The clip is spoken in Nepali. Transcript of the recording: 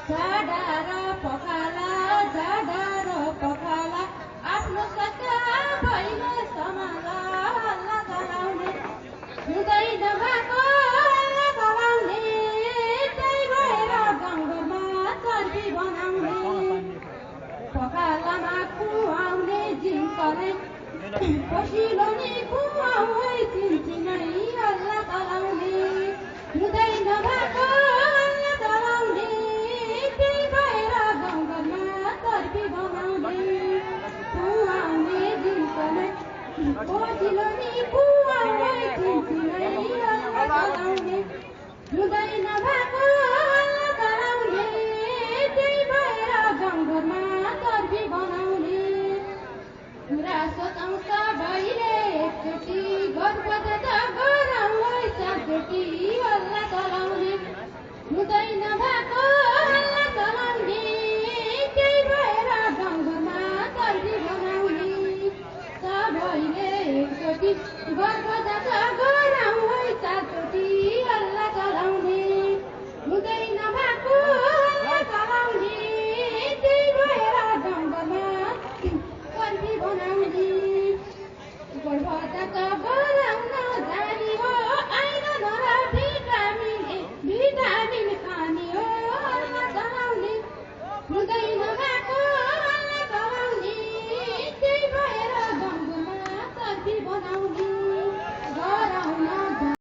झाडा र पखाला आफ्नो सच्चा भइले समाला हल्ला चलाउने हुँदैन भएको हल्ला चलाउने त्यही भएर गाउँघरमा चर्बी बनाउने पखालामा खुवाउने जिन्कले पसिलो नि खुवाउने चिन्चिनै हल्ला चलाउने हुँदैन भएको हल्ला चलाउने त्यही भएर गाउँघरमा चर्बी बनाउने खुवाउने जिन्कले पसिलो नि खुवाउने चिन्चिनै हल्ला चलाउने हुँदैन भएको हल्ला चलाउने त्यही भएर गाउँघरमा चर्बी बनाउने कुरा सोचाउँछ भइले एकचोटि गर्भत गराउँ चारचोटि हल्ला चलाउने हुँदैन भएको हल्ला चलाउने त्यही भएर गाउँघरमा चर्बी बनाउने भइले एकचोटि गर्भत